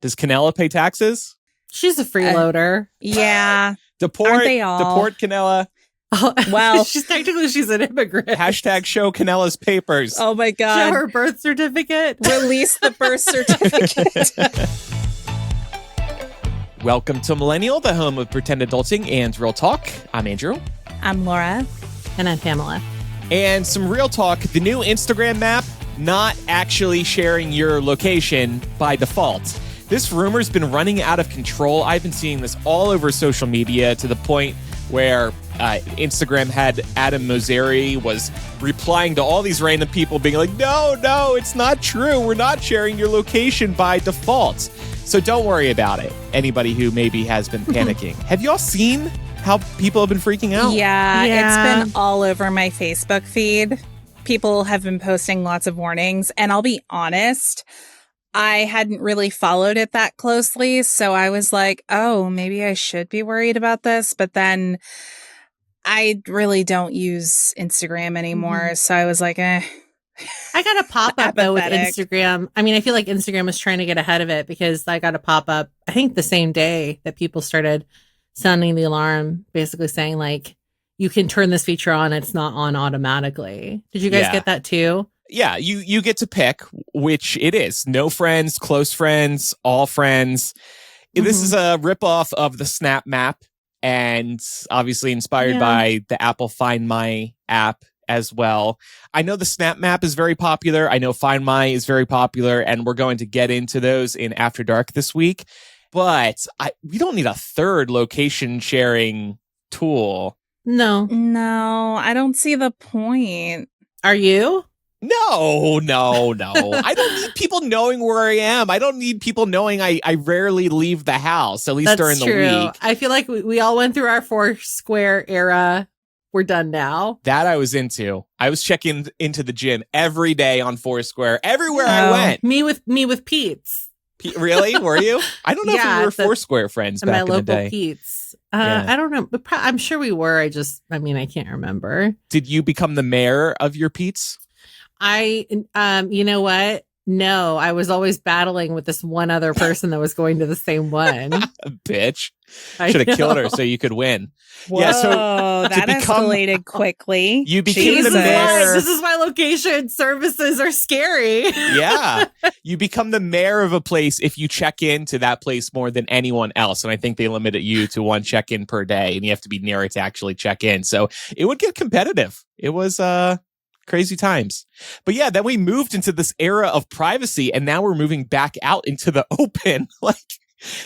Does Canella pay taxes? She's a freeloader. Yeah. Deport Canella. Oh, well, she's an immigrant. Hashtag show Canella's papers. Oh my God. Show her birth certificate. Release the birth certificate. Welcome to Millennial, the home of pretend adulting and real talk. I'm Andrew. I'm Laura. And I'm Pamela. And some real talk, the new Instagram map, not actually sharing your location by default. This rumor's been running out of control. I've been seeing this all over social media to the point where Instagram had Adam Mosseri was replying to all these random people being like, no, it's not true. We're not sharing your location by default. So don't worry about it. Anybody who maybe has been panicking. Have y'all seen how people have been freaking out? Yeah, it's been all over my Facebook feed. People have been posting lots of warnings. And I'll be honest, I hadn't really followed it that closely. So I was like, oh, maybe I should be worried about this. But then I really don't use Instagram anymore. Mm-hmm. So I was like, I got a pop-up though with Instagram. I mean, I feel like Instagram was trying to get ahead of it because I got a pop-up, I think the same day that people started sounding the alarm, basically saying like, you can turn this feature on. It's not on automatically. Did you guys get that too? Yeah, you get to pick which it is. No friends, close friends, all friends. Mm-hmm. This is a ripoff of the Snap Map and obviously inspired by the Apple Find My app as well. I know the Snap Map is very popular. I know Find My is very popular, and we're going to get into those in After Dark this week. But we don't need a third location sharing tool. No, I don't see the point. Are you? No. I don't need people knowing where I am. I don't need people knowing I rarely leave the house, at least during the week. I feel like we all went through our Foursquare era. We're done now. That I was into. I was checking into the gym every day on Foursquare, everywhere I went. Me with Pete's. Really? Were you? I don't know if we were Foursquare friends back in the day. My local Pete's. I don't know. But I'm sure we were. I can't remember. Did you become the mayor of your Pete's? You know what? No, I was always battling with this one other person that was going to the same one. Bitch. Should have killed her so you could win. Whoa, yeah, so that escalated quickly. You became the mayor. This is why location services are scary. Yeah. You become the mayor of a place if you check into that place more than anyone else. And I think they limited you to one check-in per day, and you have to be near it to actually check in. So it would get competitive. It was crazy times. But yeah, then we moved into this era of privacy, and now we're moving back out into the open.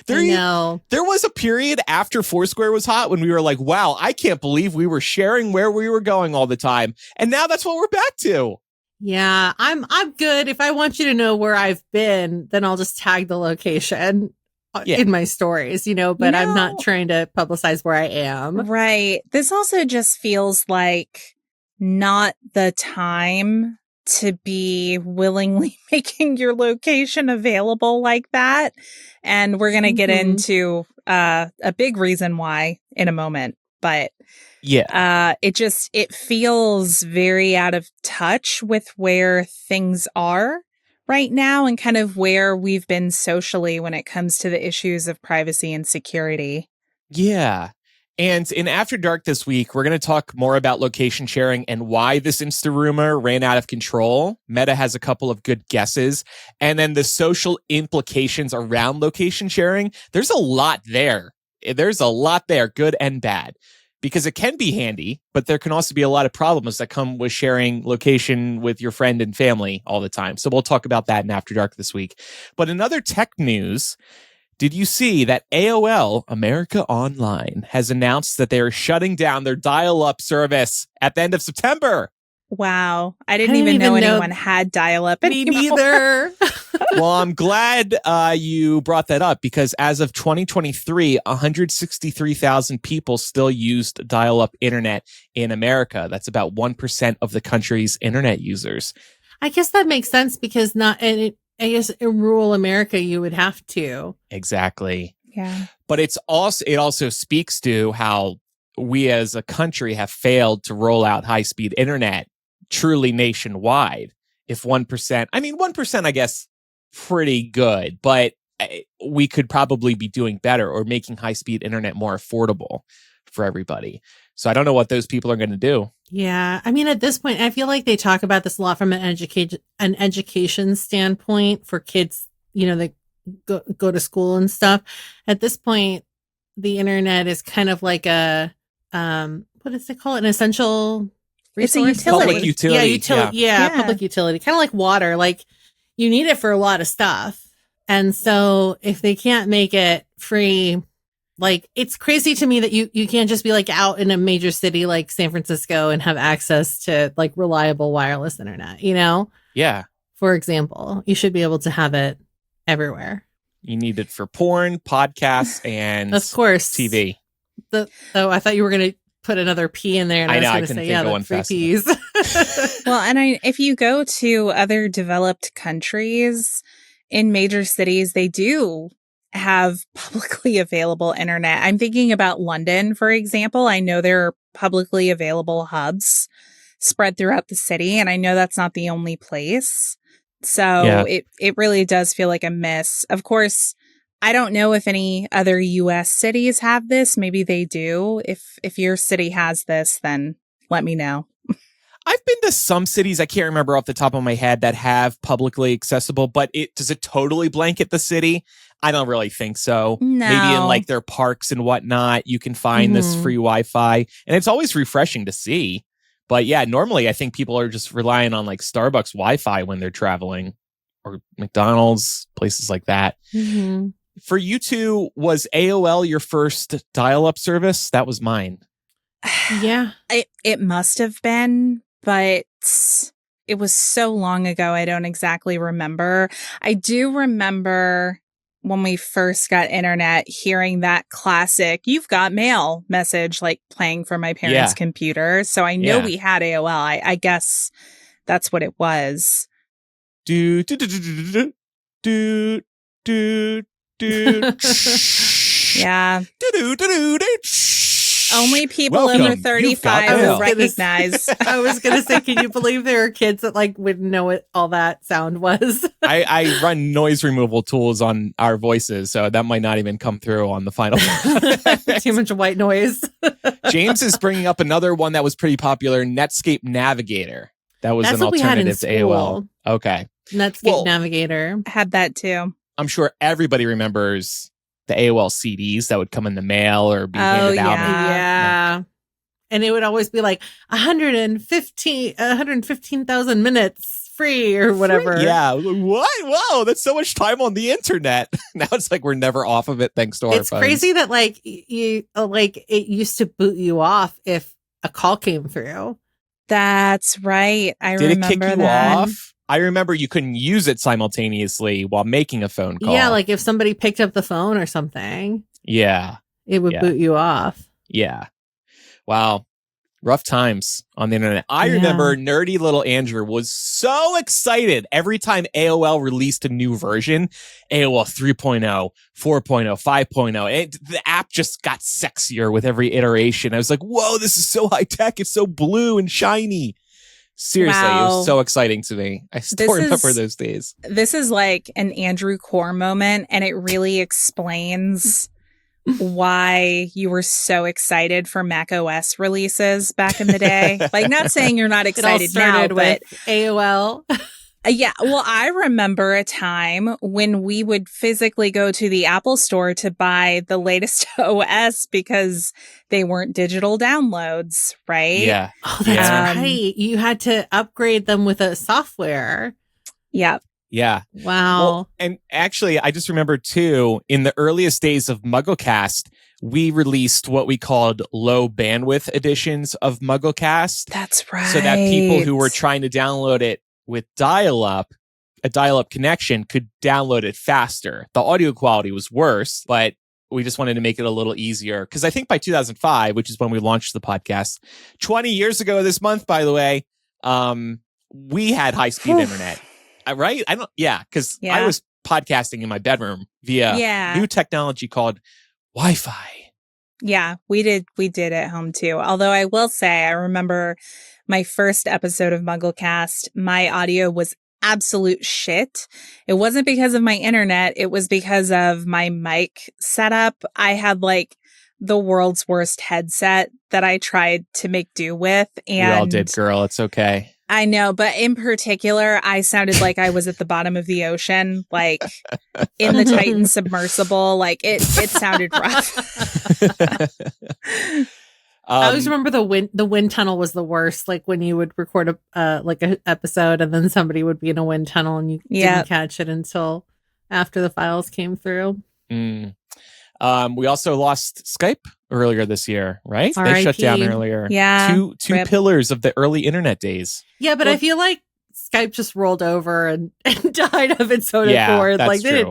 There was a period after Foursquare was hot when we were like, wow, I can't believe we were sharing where we were going all the time. And now that's what we're back to. Yeah, I'm good. If I want you to know where I've been, then I'll just tag the location in my stories, but I'm not trying to publicize where I am. Right. This also just feels like not the time to be willingly making your location available like that. And we're going to get into a big reason why in a moment. But it feels very out of touch with where things are right now and kind of where we've been socially when it comes to the issues of privacy and security. Yeah. And in After Dark this week, we're going to talk more about location sharing and why this Insta rumor ran out of control. Meta has a couple of good guesses. And then the social implications around location sharing. There's a lot there. Good and bad. Because it can be handy, but there can also be a lot of problems that come with sharing location with your friend and family all the time. So we'll talk about that in After Dark this week. But in other tech news, did you see that AOL, America Online, has announced that they are shutting down their dial-up service at the end of September? Wow. I didn't even know anyone had dial-up anymore. Me neither. Well, I'm glad you brought that up because as of 2023, 163,000 people still used dial-up internet in America. That's about 1% of the country's internet users. I guess that makes sense because I guess in rural America, you would have to. Exactly. Yeah. But it also speaks to how we as a country have failed to roll out high-speed internet truly nationwide. If 1%, 1%, I guess, pretty good. But we could probably be doing better or making high-speed internet more affordable for everybody. So I don't know what those people are going to do. Yeah. I mean, at this point, I feel like they talk about this a lot from an education standpoint for kids, that go to school and stuff. At this point, the internet is kind of like a, what does it call it? An essential resource? It's a utility. Public utility. Yeah, public utility. Kind of like water. Like, you need it for a lot of stuff. And so if they can't make it free, like, it's crazy to me that you can't just be like out in a major city like San Francisco and have access to like reliable wireless internet, Yeah. For example, you should be able to have it everywhere. You need it for porn, podcasts, and of course TV. I thought you were going to put another P in there, and I was going to say, yeah, the free P's. Well, and if you go to other developed countries in major cities, they do have publicly available internet. I'm thinking about London, for example. I know there are publicly available hubs spread throughout the city, and I know that's not the only place. So it really does feel like a miss. Of course, I don't know if any other US cities have this. Maybe they do. If your city has this, then let me know. I've been to some cities, I can't remember off the top of my head, that have publicly accessible, but does it totally blanket the city? I don't really think so. No. Maybe in like their parks and whatnot, you can find this free Wi-Fi, and it's always refreshing to see. But yeah, normally I think people are just relying on like Starbucks Wi-Fi when they're traveling, or McDonald's, places like that. Mm-hmm. For you two, was AOL your first dial-up service? That was mine. Yeah. It must have been, but it was so long ago, I don't exactly remember. I do remember when we first got internet, hearing that classic "You've got mail" message like playing from my parents' computer. So I know we had AOL. I guess that's what it was. Do do do do do do do. Yeah. Do do do do. Only people Welcome. over 35 will recognize. I was going to say, can you believe there are kids that like wouldn't know what all that sound was? I run noise removal tools on our voices, so that might not even come through on the final. Too much white noise. James is bringing up another one that was pretty popular, Netscape Navigator. That was an alternative to AOL. Okay. Netscape Navigator. Had that too. I'm sure everybody remembers the AOL CDs that would come in the mail or be handed out. Yeah. And it would always be like 115,000 minutes free or whatever. Free? Yeah. What? Whoa, that's so much time on the internet. Now it's like we're never off of it thanks to our phones. It's crazy that like you like it used to boot you off if a call came through. That's right. I Did remember it kick you that. off? I remember you couldn't use it simultaneously while making a phone call. Yeah, like if somebody picked up the phone or something. Yeah. It would boot you off. Yeah. Wow. Rough times on the internet. I remember nerdy little Andrew was so excited every time AOL released a new version. AOL 3.0, 4.0, 5.0. The app just got sexier with every iteration. I was like, whoa, this is so high tech. It's so blue and shiny. Seriously, It was so exciting to me. I still remember those days. This is like an Andrew Core moment, and it really explains why you were so excited for Mac OS releases back in the day. Like, not saying you're not excited now, but AOL. Yeah. Well, I remember a time when we would physically go to the Apple store to buy the latest OS because they weren't digital downloads, right? Yeah. Oh, that's right. You had to upgrade them with a software. Yep. Yeah. Wow. Well, and actually, I just remember too, in the earliest days of MuggleCast, we released what we called low bandwidth editions of MuggleCast. That's right. So that people who were trying to download it with a dial-up connection could download it faster. The audio quality was worse, but we just wanted to make it a little easier. Because I think by 2005, which is when we launched the podcast, 20 years ago this month, by the way, we had high-speed internet. Right? Because I was podcasting in my bedroom via new technology called Wi-Fi. Yeah, we did at home too. Although I will say, I remember my first episode of MuggleCast, my audio was absolute shit. It wasn't because of my internet. It was because of my mic setup. I had like the world's worst headset that I tried to make do with. And we all did, girl. It's okay. I know, but in particular, I sounded like I was at the bottom of the ocean, like in the Titan submersible. Like it sounded rough. I always remember the wind tunnel was the worst. Like when you would record a episode and then somebody would be in a wind tunnel and you didn't catch it until after the files came through. We also lost Skype earlier this year, right? They shut down earlier. Yeah. Two pillars of the early internet days. Yeah, but I feel like Skype just rolled over and died of its own accord. That's like they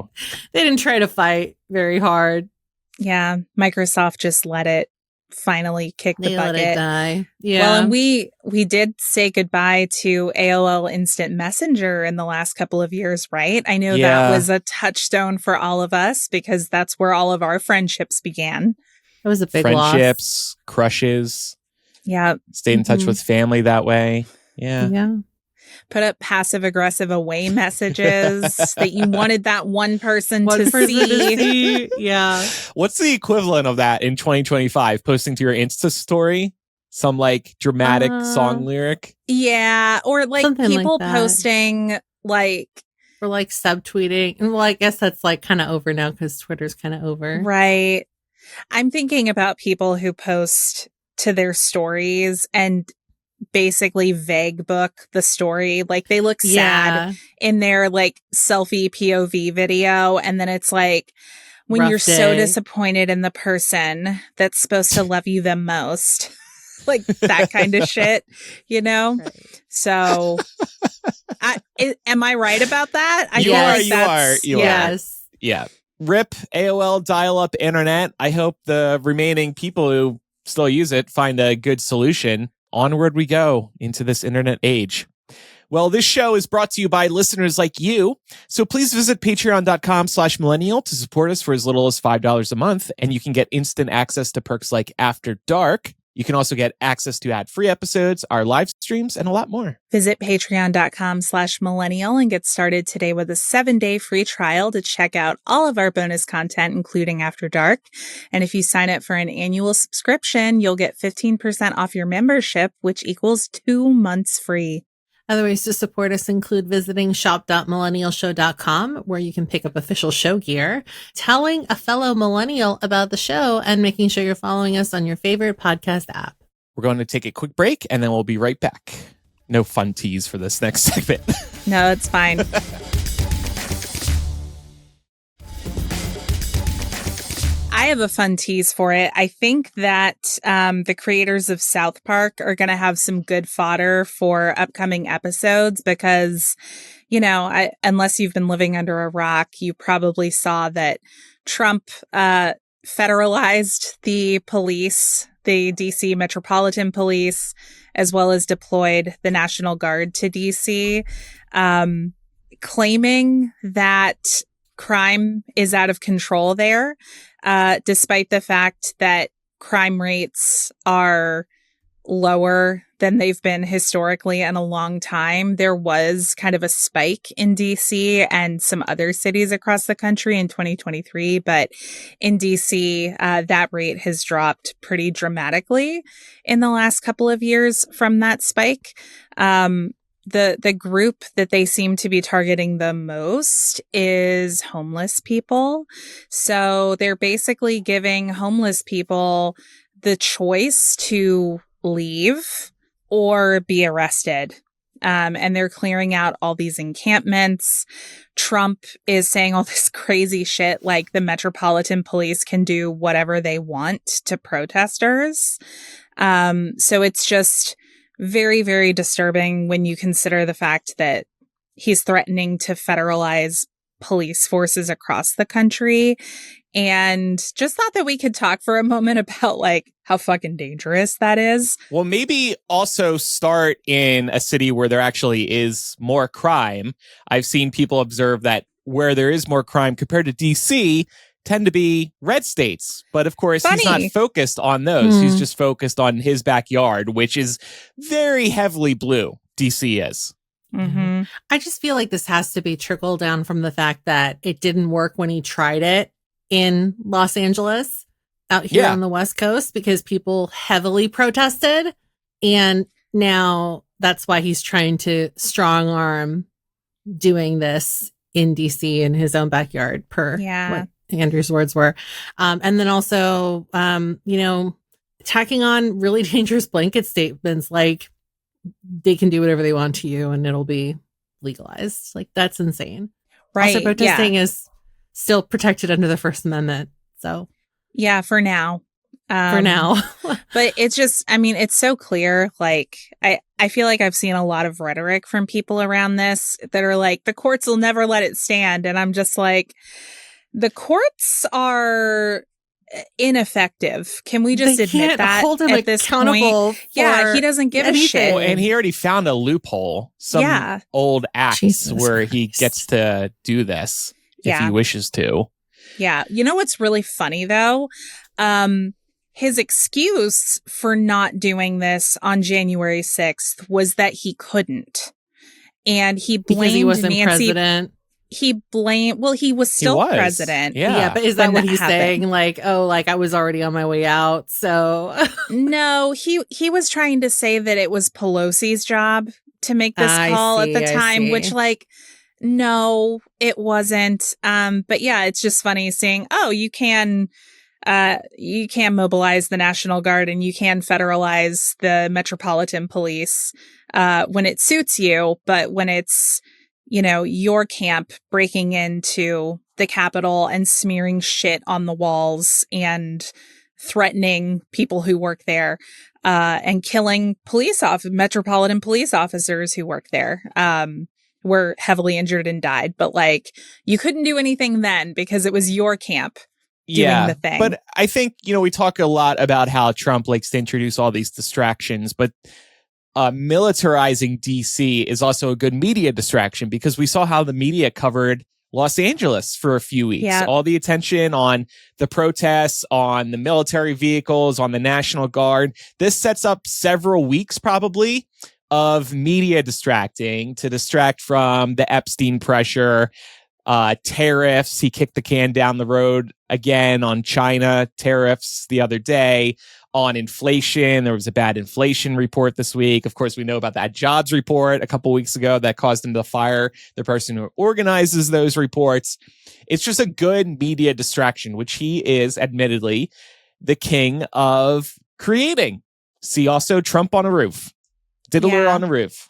didn't try to fight very hard. Yeah. Microsoft just let it finally kick the bucket. Let it die. Yeah. Well, and we did say goodbye to AOL Instant Messenger in the last couple of years, right? I know that was a touchstone for all of us because that's where all of our friendships began. It was a big friendships, crushes. Yeah. Stayed in touch with family that way. Yeah. Yeah. Put up passive aggressive away messages that you wanted that one person to see. Yeah. What's the equivalent of that in 2025? Posting to your Insta story? Some like dramatic song lyric? Yeah. Or like something people like posting like. Or like subtweeting. Well, I guess that's like kind of over now because Twitter's kind of over. Right. I'm thinking about people who post to their stories and basically vague book the story. Like they look sad in their like selfie POV video. And then it's like when you're so disappointed in the person that's supposed to love you the most, like that kind of shit, you know? Right. So am I right about that? You are. Yes. Yeah. RIP AOL dial-up internet. I hope the remaining people who still use it find a good solution. Onward we go into this internet age. Well, this show is brought to you by listeners like you. So please visit patreon.com/millennial to support us for as little as $5 a month. And you can get instant access to perks like After Dark. You can also get access to ad-free episodes, our live streams, and a lot more. Visit patreon.com/millennial and get started today with a 7-day free trial to check out all of our bonus content, including After Dark. And if you sign up for an annual subscription, you'll get 15% off your membership, which equals 2 months free. Other ways to support us include visiting shop.millennialshow.com, where you can pick up official show gear, telling a fellow millennial about the show, and making sure you're following us on your favorite podcast app. We're going to take a quick break, and then we'll be right back. No fun tease for this next segment. No, it's fine. I have a fun tease for it. I think that the creators of South Park are going to have some good fodder for upcoming episodes because, you know, unless you've been living under a rock, you probably saw that Trump federalized the police, the DC Metropolitan Police, as well as deployed the National Guard to DC, claiming that crime is out of control there. Despite the fact that crime rates are lower than they've been historically in a long time, there was kind of a spike in DC and some other cities across the country in 2023. But in DC, that rate has dropped pretty dramatically in the last couple of years from that spike. The group that they seem to be targeting the most is homeless people. So they're basically giving homeless people the choice to leave or be arrested. And they're clearing out all these encampments. Trump is saying all this crazy shit like the Metropolitan Police can do whatever they want to protesters. So it's just very, very disturbing when you consider the fact that he's threatening to federalize police forces across the country. And just thought that we could talk for a moment about like how fucking dangerous that is. Well, maybe also start in a city where there actually is more crime. I've seen people observe that where there is more crime compared to DC tend to be red states. But of course, he's not focused on those. He's just focused on his backyard, which is very heavily blue. DC is. Mm-hmm. I just feel like this has to be trickle down from the fact that it didn't work when he tried it in Los Angeles out here on the West Coast because people heavily protested. And now that's why he's trying to strong arm doing this in DC in his own backyard per what Andrew's words were. And then also, tacking on really dangerous blanket statements like they can do whatever they want to you and it'll be legalized. Like, that's insane. Right. Also, protesting is still protected under the First Amendment. So, yeah, for now. But it's just, I mean, it's so clear. Like, I feel like I've seen a lot of rhetoric from people around this that are like, the courts will never let it stand. And I'm just like, the courts are ineffective. Can we just admit that hold him at this point? Yeah, he doesn't give a shit. Well, and he already found a loophole. Some old acts where he gets to do this if he wishes to. Yeah. You know what's really funny, though? His excuse for not doing this on January 6th was that he couldn't. And he blamed because he wasn't Nancy. President. He was still president. Yeah. But is that what he's saying? Like, oh, like I was already on my way out. So no, he was trying to say that it was Pelosi's job to make this call at the time, which like, no, it wasn't. But yeah, it's just funny seeing, oh, you can mobilize the National Guard and you can federalize the Metropolitan Police when it suits you. But when it's, your camp breaking into the Capitol and smearing shit on the walls and threatening people who work there and killing Metropolitan police officers who work there were heavily injured and died. But like, you couldn't do anything then because it was your camp. Doing the thing. But I think, we talk a lot about how Trump likes to introduce all these distractions, but militarizing DC is also a good media distraction because we saw how the media covered Los Angeles for a few weeks. Yep. All the attention on the protests, on the military vehicles, on the National Guard. This sets up several weeks probably of media distracting to distract from the Epstein pressure, tariffs. He kicked the can down the road again on China tariffs the other day. On inflation, there was a bad inflation report this week. Of course, we know about that jobs report a couple weeks ago that caused him to fire the person who organizes those reports. It's just a good media distraction, which he is admittedly the king of creating. See also Trump on a roof. Diddler on a roof.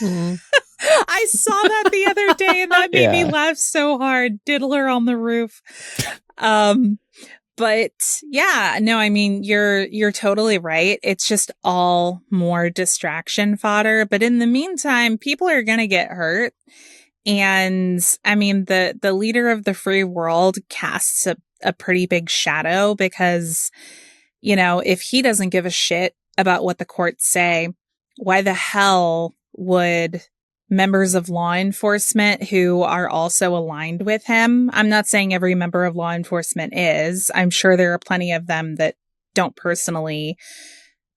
Mm-hmm. I saw that the other day and that made me laugh so hard. Diddler on the roof. But yeah, no, I mean, you're totally right. It's just all more distraction fodder. But in the meantime, people are going to get hurt. And I mean, the leader of the free world casts a pretty big shadow because, if he doesn't give a shit about what the courts say, why the hell would members of law enforcement who are also aligned with him? I'm not saying every member of law enforcement is. I'm sure there are plenty of them that don't personally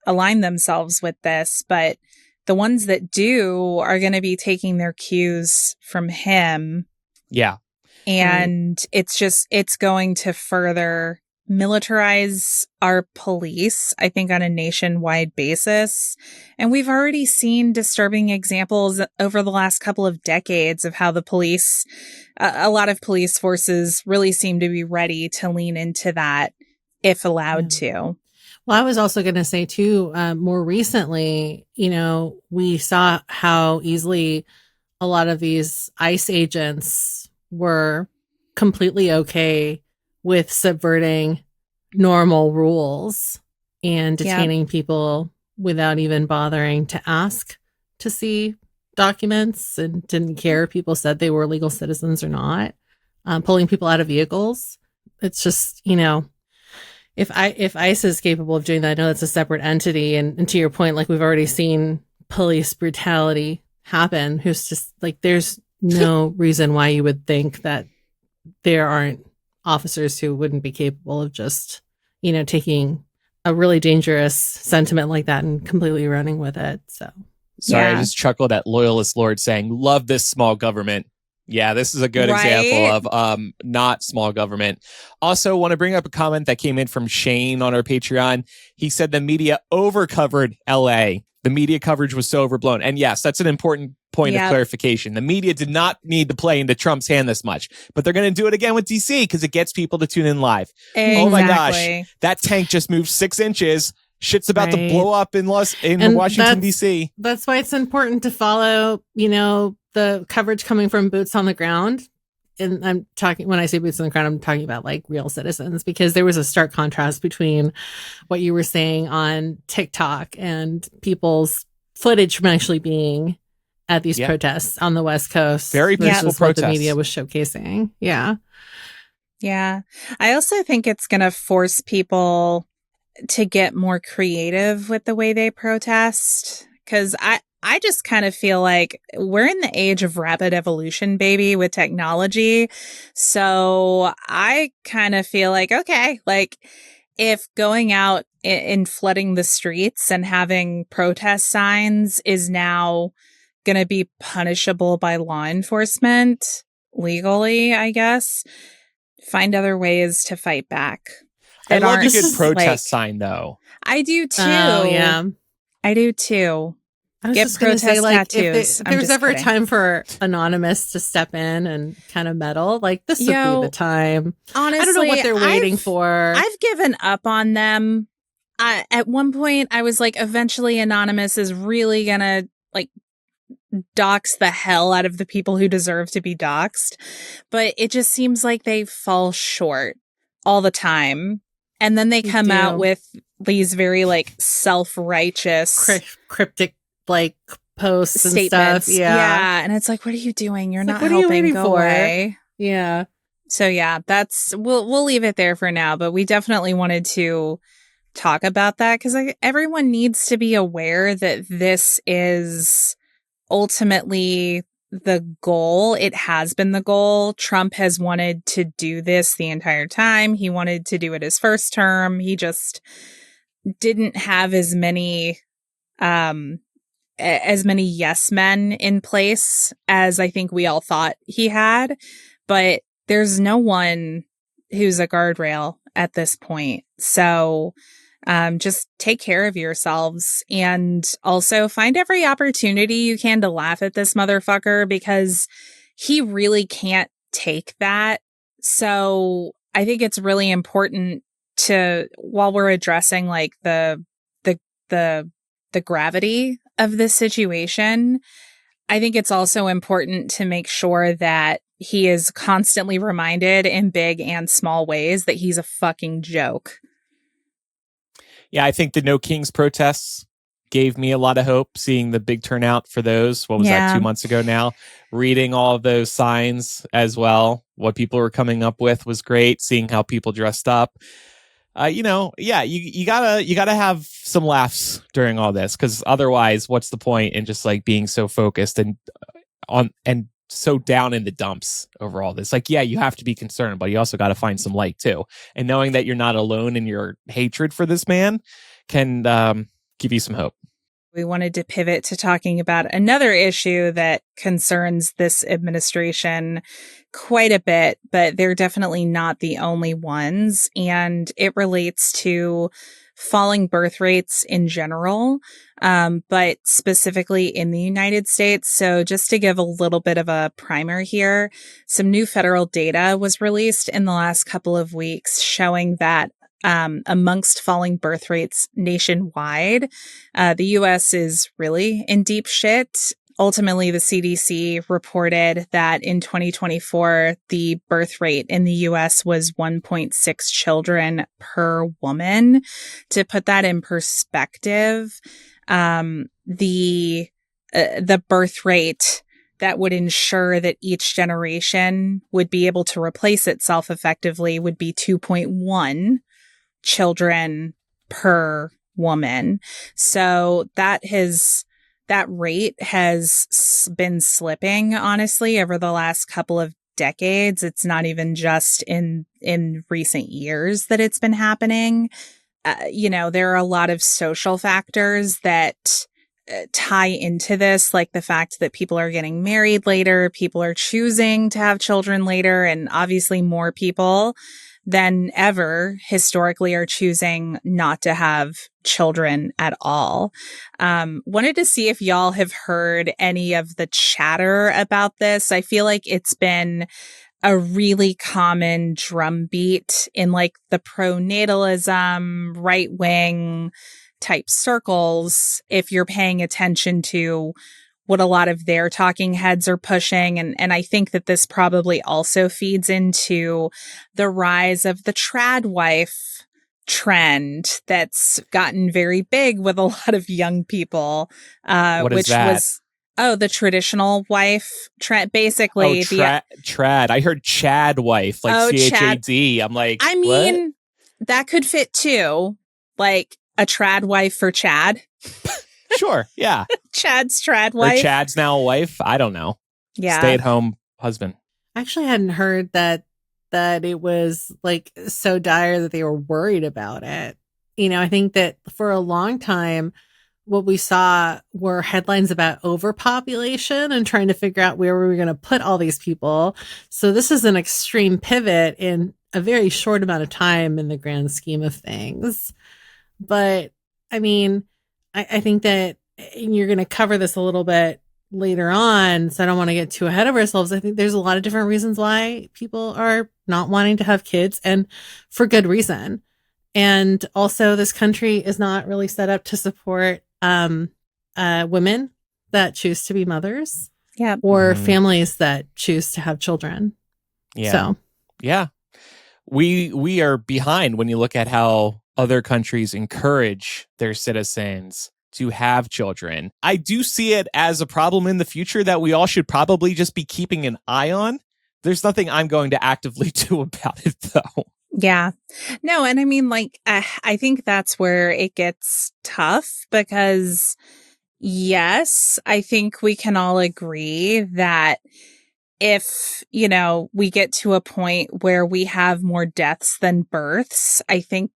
align themselves with this, but the ones that do are going to be taking their cues from him. Yeah. And it's going to further militarize our police, I think, on a nationwide basis. And we've already seen disturbing examples over the last couple of decades of how the police, a lot of police forces really seem to be ready to lean into that if allowed to. Well, I was also going to say too, more recently, we saw how easily a lot of these ICE agents were completely okay with subverting normal rules and detaining people without even bothering to ask to see documents and didn't care if people said they were legal citizens or not, pulling people out of vehicles. It's just, if ICE is capable of doing that, I know it's a separate entity. And to your point, like we've already seen police brutality happen. Who's just like, there's no reason why you would think that there aren't officers who wouldn't be capable of just, taking a really dangerous sentiment like that and completely running with it. So, Sorry, I just chuckled at Loyalist Lord saying, love this small government. Yeah, this is a good example of not small government. Also, want to bring up a comment that came in from Shane on our Patreon. He said the media overcovered LA. The media coverage was so overblown. And yes, that's an important point of clarification. The media did not need to play into Trump's hand this much, but they're going to do it again with DC because it gets people to tune in live. Exactly. Oh my gosh, that tank just moved 6 inches. Shit's about to blow up in Washington, D.C. That's why it's important to follow, the coverage coming from boots on the ground. And I'm talking, when I say boots on the ground, I'm talking about like real citizens, because there was a stark contrast between what you were saying on TikTok and people's footage from actually being at these protests on the West Coast. Very peaceful protests. What the media was showcasing. Yeah. Yeah. I also think it's going to force people to get more creative with the way they protest. Because I just kind of feel like we're in the age of rapid evolution, baby, with technology. So I kind of feel like, okay, like if going out and flooding the streets and having protest signs is now going to be punishable by law enforcement legally, I guess, find other ways to fight back. I love a good protest sign, though. I do too. Oh, yeah. I do too. I was Get just going to say, like, tattoos. if there's ever a time for Anonymous to step in and kind of meddle, like, this would be the time. Honestly, I don't know what they're waiting for. I've given up on them. At one point, I was like, eventually Anonymous is really going to, like, dox the hell out of the people who deserve to be doxed. But it just seems like they fall short all the time. And then they come out with these very, like, self-righteous... cryptic, like, posts and statements. Stuff. Yeah. And it's like, what are you doing? You're not like, helping. Go away. Yeah. So, yeah, we'll leave it there for now. But we definitely wanted to talk about that because everyone needs to be aware that this is ultimately the goal. It has been the goal. Trump has wanted to do this the entire time. He wanted to do it his first term. He just didn't have as many yes men in place as I think we all thought he had. But there's no one who's a guardrail at this point. So just take care of yourselves and also find every opportunity you can to laugh at this motherfucker because he really can't take that. So I think it's really important to, while we're addressing like the gravity of this situation, I think it's also important to make sure that he is constantly reminded in big and small ways that he's a fucking joke. Yeah, I think the No Kings protests gave me a lot of hope, seeing the big turnout for those. What was that, 2 months ago now? Reading all of those signs as well. What people were coming up with was great. Seeing how people dressed up. You gotta have some laughs during all this, because otherwise, what's the point in just like being so focused and so down in the dumps over all this? Like, yeah, you have to be concerned, but you also got to find some light too. And knowing that you're not alone in your hatred for this man can give you some hope. We wanted to pivot to talking about another issue that concerns this administration quite a bit, but they're definitely not the only ones. And it relates to falling birth rates in general, but specifically in the United States. So just to give a little bit of a primer here, some new federal data was released in the last couple of weeks showing that amongst falling birth rates nationwide, the U.S. is really in deep shit. Ultimately, the CDC reported that in 2024, the birth rate in the U.S. was 1.6 children per woman. To put that in perspective, the birth rate that would ensure that each generation would be able to replace itself effectively would be 2.1 children per woman. So that rate has been slipping, honestly, over the last couple of decades. It's not even just in recent years that it's been happening. There are a lot of social factors that tie into this, like the fact that people are getting married later, people are choosing to have children later, and obviously more people than ever historically are choosing not to have children at all. Wanted to see if y'all have heard any of the chatter about this. I feel like it's been a really common drumbeat in like the pronatalism, right wing type circles, if you're paying attention to what a lot of their talking heads are pushing. And I think that this probably also feeds into the rise of the trad wife trend that's gotten very big with a lot of young people, What is which that? was, the traditional wife trend, basically. Trad. I heard Chad wife, like CHAD. I'm like, I mean, that could fit too. Like a trad wife for Chad. Sure, yeah. Chad's trad wife. Or Chad's now a wife. I don't know. Yeah. Stay-at-home husband. I actually hadn't heard that it was like so dire that they were worried about it. You know, I think that for a long time, what we saw were headlines about overpopulation and trying to figure out where we were going to put all these people. So this is an extreme pivot in a very short amount of time in the grand scheme of things. But I mean, I think that you're going to cover this a little bit later on, so I don't want to get too ahead of ourselves. I think there's a lot of different reasons why people are not wanting to have kids, and for good reason. And also, this country is not really set up to support women that choose to be mothers, or families that choose to have children. Yeah. So, yeah, we are behind when you look at how other countries encourage their citizens to have children. I do see it as a problem in the future that we all should probably just be keeping an eye on. There's nothing I'm going to actively do about it, though. Yeah. No, and I mean, like, I think that's where it gets tough because, yes, I think we can all agree that if, you know, we get to a point where we have more deaths than births, I think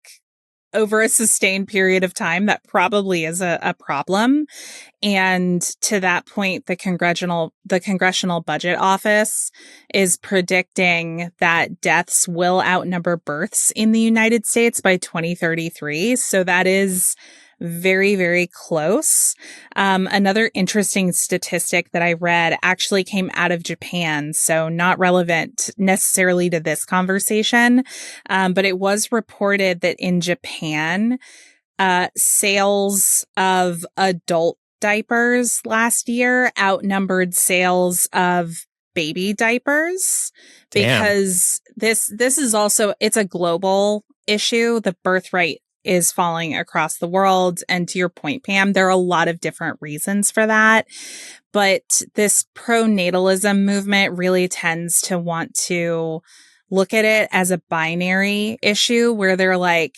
over a sustained period of time, that probably is a problem. And to that point, the Congressional Budget Office is predicting that deaths will outnumber births in the United States by 2033. So that is very, very close. Another interesting statistic that I read actually came out of Japan, so not relevant necessarily to this conversation, but it was reported that in Japan, sales of adult diapers last year outnumbered sales of baby diapers. Damn. Because this is also, it's a global issue. The birth rate is falling across the world. And to your point, Pam, there are a lot of different reasons for that. But this pronatalism movement really tends to want to look at it as a binary issue where they're like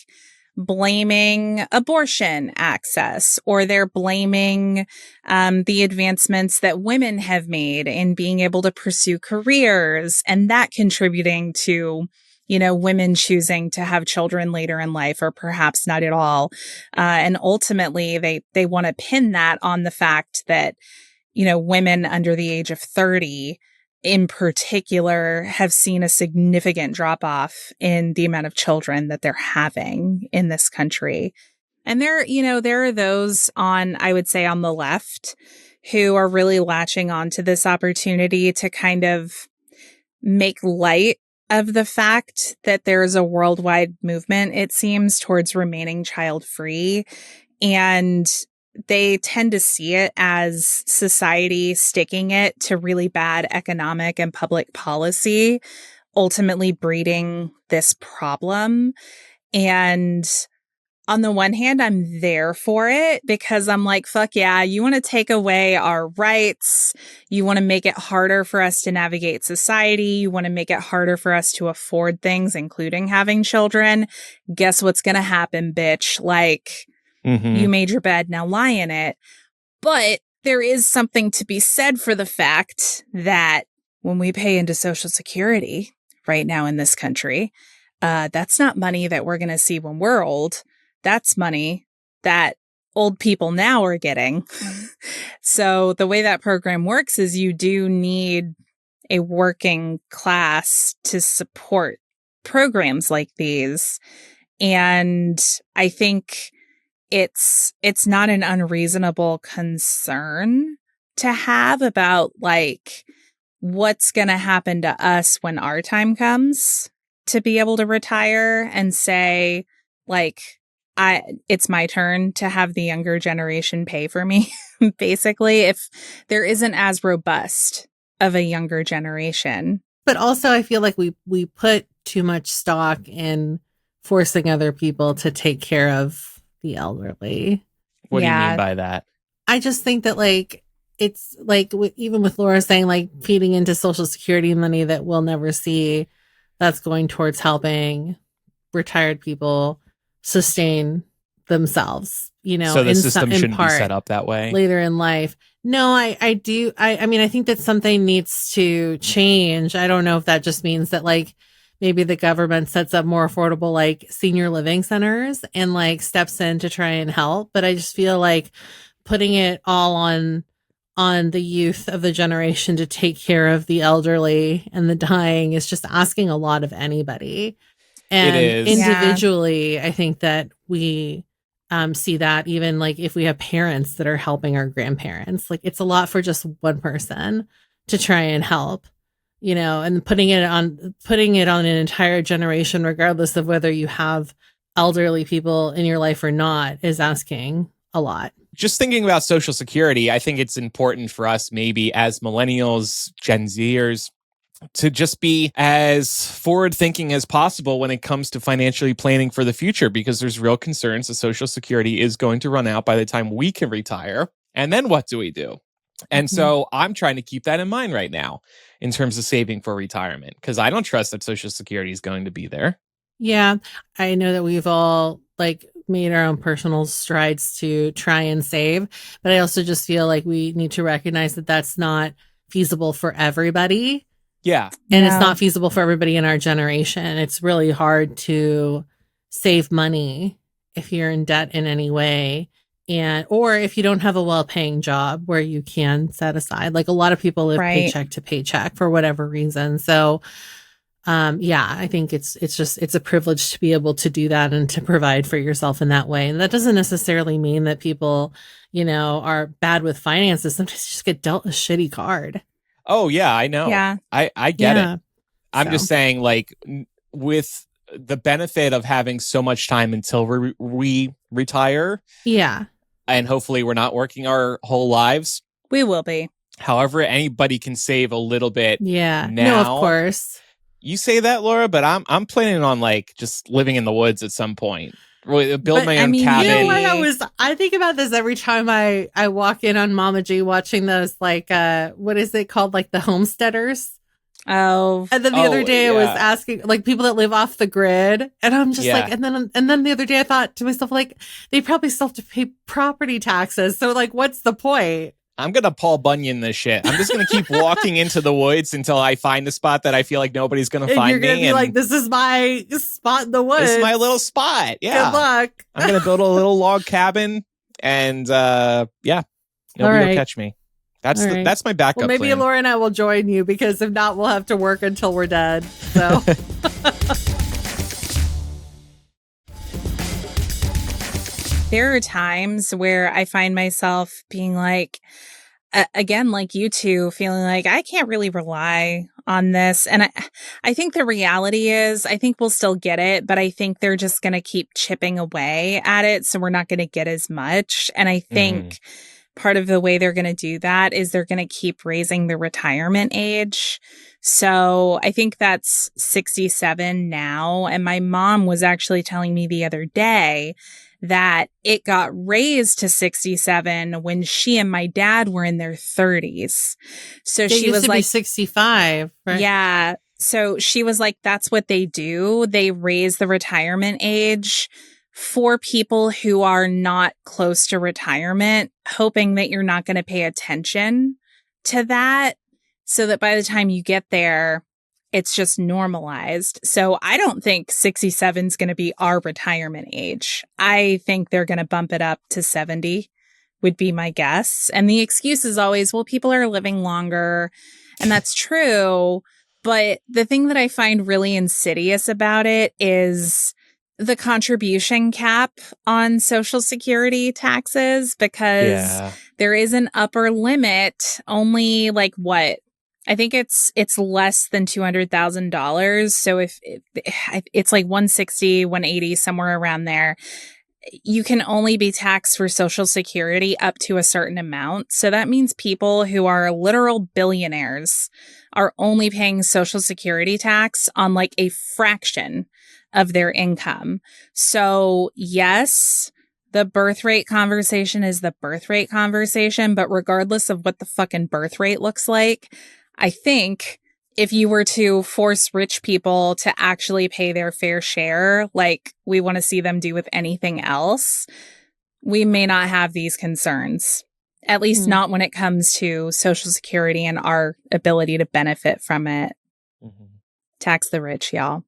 blaming abortion access, or they're blaming the advancements that women have made in being able to pursue careers, and that contributing to, you know, women choosing to have children later in life, or perhaps not at all. And ultimately, they want to pin that on the fact that, you know, women under the age of 30 in particular have seen a significant drop off in the amount of children that they're having in this country. And there are those on, I would say, on the left who are really latching onto this opportunity to kind of make light of the fact that there is a worldwide movement, it seems, towards remaining child-free. And they tend to see it as society sticking it to really bad economic and public policy, ultimately breeding this problem. And on the one hand, I'm there for it because I'm like, fuck yeah, you want to take away our rights. You want to make it harder for us to navigate society. You want to make it harder for us to afford things, including having children. Guess what's going to happen, bitch? Like, you made your bed, now lie in it. But there is something to be said for the fact that when we pay into Social Security right now in this country, that's not money that we're going to see when we're old. That's money that old people now are getting. So the way that program works is you do need a working class to support programs like these. And I think it's not an unreasonable concern to have about like what's going to happen to us when our time comes to be able to retire and say like it's my turn to have the younger generation pay for me. Basically, if there isn't as robust of a younger generation. But also I feel like we put too much stock in forcing other people to take care of the elderly. What do you mean by that? I just think that like it's like even with Laura saying like feeding into Social Security money that we'll never see, that's going towards helping retired people sustain themselves, you know. So the system shouldn't be set up that way later in life. No, I do. I mean, I think that something needs to change. I don't know if that just means that like maybe the government sets up more affordable like senior living centers and like steps in to try and help. But I just feel like putting it all on the youth of the generation to take care of the elderly and the dying is just asking a lot of anybody. And it is. Individually, I think that we see that even like if we have parents that are helping our grandparents, like it's a lot for just one person to try and help, you know, and putting it on an entire generation, regardless of whether you have elderly people in your life or not, is asking a lot. Just thinking about Social Security, I think it's important for us maybe as millennials, Gen Zers, to just be as forward thinking as possible when it comes to financially planning for the future, because there's real concerns that Social Security is going to run out by the time we can retire. And then what do we do? And so I'm trying to keep that in mind right now in terms of saving for retirement, because I don't trust that Social Security is going to be there. Yeah, I know that we've all like made our own personal strides to try and save, but I also just feel like we need to recognize that that's not feasible for everybody. Yeah. And it's not feasible for everybody in our generation. It's really hard to save money if you're in debt in any way. Or if you don't have a well-paying job where you can set aside, like a lot of people live paycheck to paycheck for whatever reason. So, I think it's a privilege to be able to do that and to provide for yourself in that way. And that doesn't necessarily mean that people, you know, are bad with finances. Sometimes you just get dealt a shitty card. Oh, yeah, I know. Yeah. I get it. I'm just saying, like, with the benefit of having so much time until we retire. Yeah. And hopefully we're not working our whole lives. We will be. However, anybody can save a little bit. Yeah. Now. No, of course. You say that, Laura, but I'm planning on like just living in the woods at some point. Build my own cabin. You know what I think about this every time I walk in on Mama G watching those like what is it called, like the homesteaders. Oh, and then the other day I was asking like people that live off the grid, and I'm just like, and then the other day I thought to myself like they probably still have to pay property taxes, so like what's the point? I'm gonna Paul Bunyan this shit. I'm just gonna keep walking into the woods until I find a spot that I feel like nobody's gonna find me. You're gonna be like, this is my spot in the woods. This is my little spot. Yeah. Good luck. I'm gonna build a little log cabin, and nobody will catch me. That's my backup. Well, maybe plan. Laura and I will join you, because if not, we'll have to work until we're dead. So. There are times where I find myself being like, again, like you two, feeling like I can't really rely on this. And I think the reality is, I think we'll still get it, but I think they're just going to keep chipping away at it. So we're not going to get as much. And I think part of the way they're going to do that is they're going to keep raising the retirement age. So I think that's 67 now. And my mom was actually telling me the other day that it got raised to 67 when she and my dad were in their 30s. So she was like 65, right? Yeah. So she was like, that's what they do. They raise the retirement age for people who are not close to retirement, hoping that you're not going to pay attention to that, so that by the time you get there, it's just normalized. So I don't think 67 is going to be our retirement age. I think they're going to bump it up to 70 would be my guess. And the excuse is always, well, people are living longer. And that's true. But the thing that I find really insidious about it is the contribution cap on Social Security taxes, because there is an upper limit, only like what? I think it's less than $200,000. So if it's like 160, 180, somewhere around there, you can only be taxed for Social Security up to a certain amount. So that means people who are literal billionaires are only paying Social Security tax on like a fraction of their income. So yes, the birth rate conversation is the birth rate conversation, but regardless of what the fucking birth rate looks like, I think if you were to force rich people to actually pay their fair share, like we want to see them do with anything else, we may not have these concerns, at least not when it comes to Social Security and our ability to benefit from it. Tax the rich, y'all.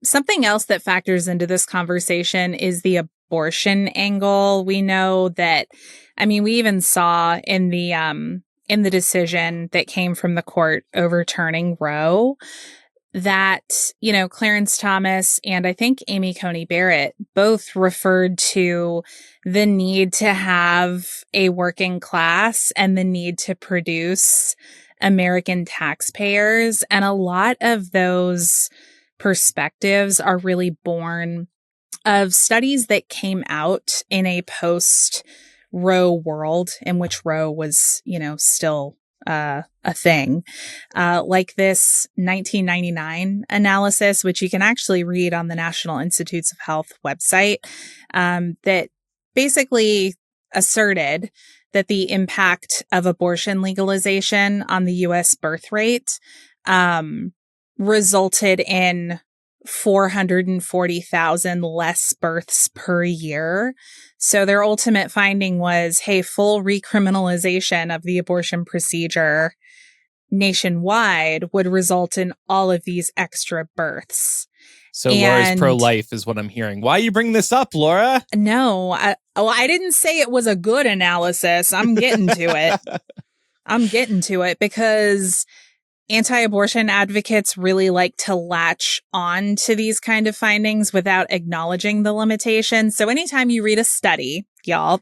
Something else that factors into this conversation is the abortion angle. We know that, I mean, we even saw in the decision that came from the court overturning Roe that, you know, Clarence Thomas and I think Amy Coney Barrett both referred to the need to have a working class and the need to produce American taxpayers. And a lot of those perspectives are really born of studies that came out in a post Roe world in which Roe was, you know, still a thing, like this 1999 analysis, which you can actually read on the National Institutes of Health website, that basically asserted that the impact of abortion legalization on the U.S. birth rate resulted in 440,000 less births per year. So their ultimate finding was, hey, full recriminalization of the abortion procedure nationwide would result in all of these extra births. So Laura's pro-life is what I'm hearing. Why are you bringing this up, Laura? No, I didn't say it was a good analysis. I'm getting to it. I'm getting to it because anti-abortion advocates really like to latch on to these kind of findings without acknowledging the limitations. So anytime you read a study, y'all,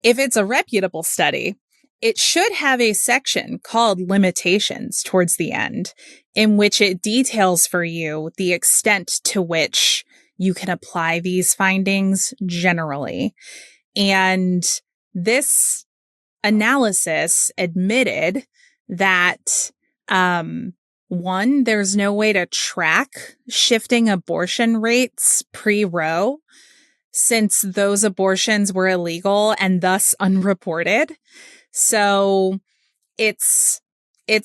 if it's a reputable study, it should have a section called limitations towards the end, in which it details for you the extent to which you can apply these findings generally. And this analysis admitted that one, there's no way to track shifting abortion rates pre-Roe, since those abortions were illegal and thus unreported. So it's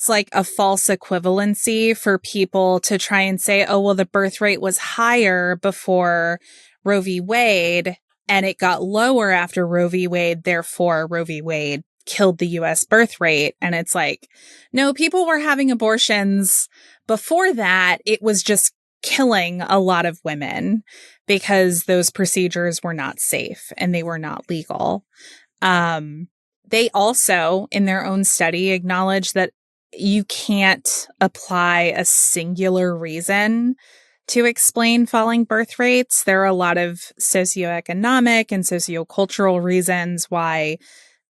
like a false equivalency for people to try and say, oh, well, the birth rate was higher before Roe v. Wade and it got lower after Roe v. Wade. Therefore, Roe v. Wade killed the U.S. birth rate. And it's like, no, people were having abortions before that. It was just killing a lot of women because those procedures were not safe and they were not legal. They also, in their own study, acknowledge that you can't apply a singular reason to explain falling birth rates. There are a lot of socioeconomic and sociocultural reasons why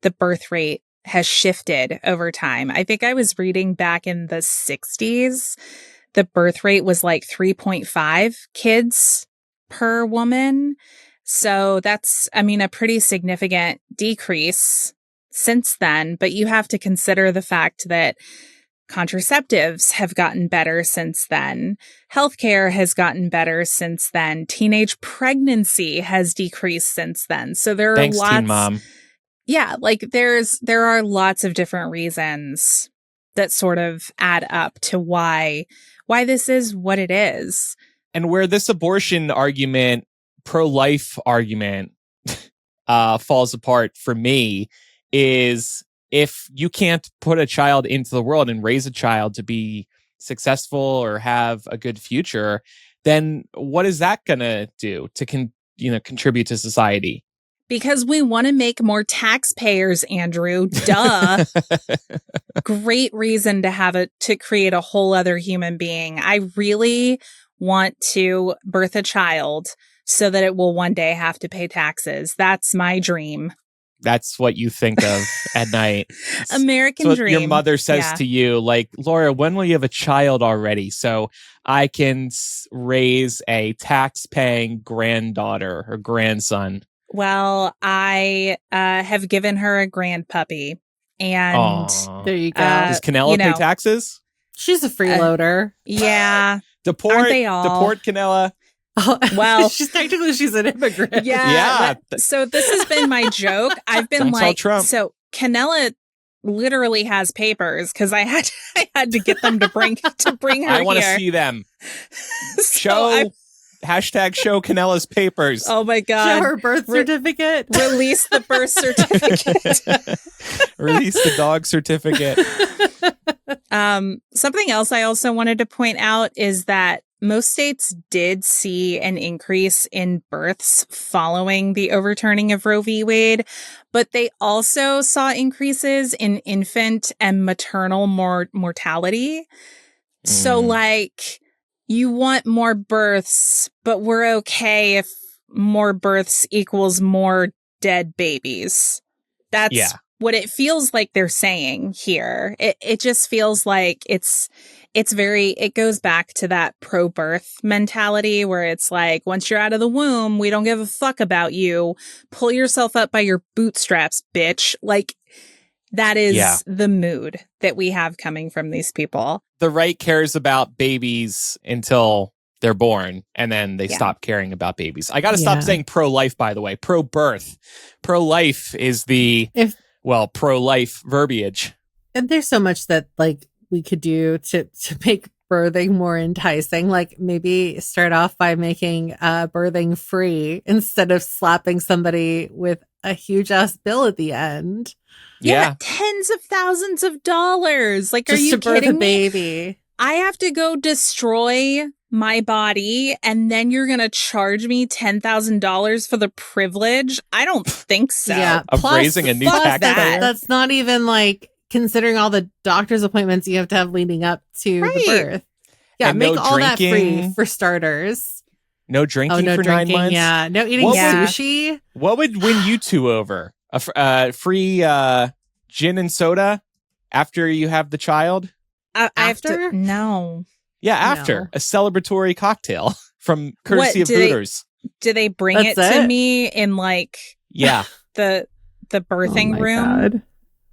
the birth rate has shifted over time. I think I was reading back in the 60s, the birth rate was like 3.5 kids per woman. So that's, I mean, a pretty significant decrease since then. But you have to consider the fact that contraceptives have gotten better since then. Healthcare has gotten better since then. Teenage pregnancy has decreased since then. So there are lots. Teen Mom. Yeah, like there are lots of different reasons that sort of add up to why this is what it is. And where this abortion argument, pro-life argument, falls apart for me is if you can't put a child into the world and raise a child to be successful or have a good future, then what is that going to do to contribute to society? Because we want to make more taxpayers, Andrew. Duh. Great reason to create a whole other human being. I really want to birth a child so that it will one day have to pay taxes. That's my dream. That's what you think of at night. American dream. Your mother says to you, like, Laura, when will you have a child already? So I can raise a tax-paying granddaughter or grandson. Well, I have given her a grandpuppy. And there you go. Does Canella pay taxes? She's a freeloader. Yeah. Deport Canella. Oh, well, she's an immigrant. Yeah. So this has been my joke. I've been so Canella literally has papers because I had to get them to bring her. I want to see them. Show Canella's papers. Oh my God. Show her birth certificate. Release the birth certificate. Release the dog certificate. Something else I also wanted to point out is that most states did see an increase in births following the overturning of Roe v. Wade, but they also saw increases in infant and maternal mortality. So like, you want more births, but we're okay if more births equals more dead babies. That's what it feels like they're saying here. It just feels like it goes back to that pro-birth mentality where it's like, once you're out of the womb, we don't give a fuck about you. Pull yourself up by your bootstraps, bitch. Like, that is the mood that we have coming from these people. The right cares about babies until they're born, and then they stop caring about babies. I got to stop saying pro-life, by the way. Pro-birth. Pro-life is pro-life verbiage. And there's so much that, like, we could do to make birthing more enticing. Like, maybe start off by making birthing free instead of slapping somebody with a huge ass bill at the end. Yeah, tens of thousands of dollars. Like, are you kidding me? Baby. I have to go destroy my body, and then you're gonna charge me $10,000 for the privilege? I don't think so. Yeah, of raising a new taxpayer. That's not even like considering all the doctor's appointments you have to have leading up to the birth. Yeah, and make no all drinking. that free for starters. No drinking for 9 months. Yeah, no eating sushi. What would win you two over? A free gin and soda after you have the child? After? No. Yeah, after. A celebratory cocktail from courtesy of Hooters. Do they bring it to me in like the birthing room? God.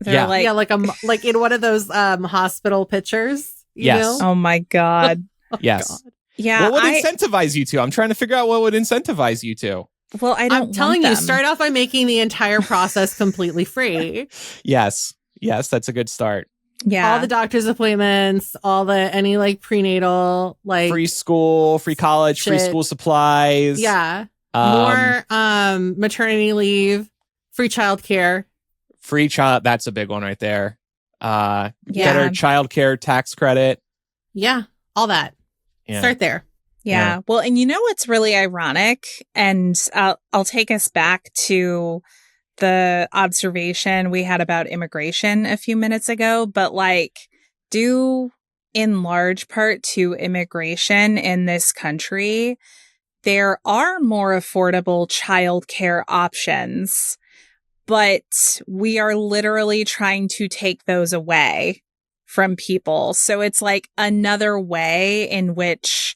They're like in one of those hospital pictures. You know? Oh my God. Yes. God. Yeah. What would incentivize you to? I'm trying to figure out what would incentivize you to. Well, I'm telling you, start off by making the entire process completely free. Yes, that's a good start. Yeah. All the doctor's appointments, any like prenatal, like free school, free college, free school supplies. Yeah. More maternity leave, free childcare. That's a big one right there. Better childcare tax credit. Yeah. All that. Yeah. Start there. Yeah. Well, and you know what's really ironic? And I'll take us back to the observation we had about immigration a few minutes ago, but like, due in large part to immigration in this country, there are more affordable childcare options, but we are literally trying to take those away from people. So it's like another way in which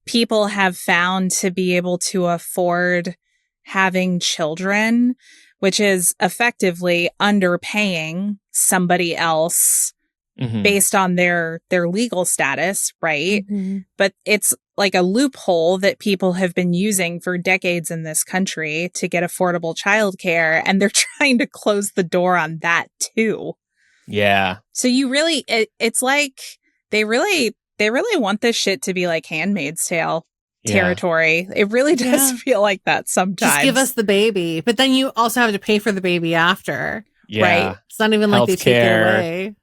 people have found to be able to afford having children, which is effectively underpaying somebody else based on their legal status, right? Mm-hmm. But it's like a loophole that people have been using for decades in this country to get affordable childcare, and they're trying to close the door on that too. Yeah. So you really, it's like they really want this shit to be like Handmaid's Tale territory. It really does feel like that sometimes. Just give us the baby, but then you also have to pay for the baby after. Yeah. Right? It's not even like they take it away.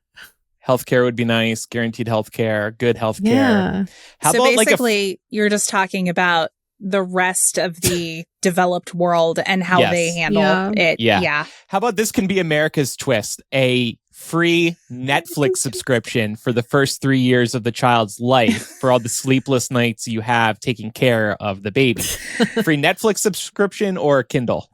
Healthcare would be nice. Guaranteed healthcare, good healthcare. Yeah. How so about basically, you're just talking about the rest of the developed world and how they handle it. Yeah. How about this can be America's twist? A free Netflix subscription for the first 3 years of the child's life for all the sleepless nights you have taking care of the baby. Free Netflix subscription or Kindle?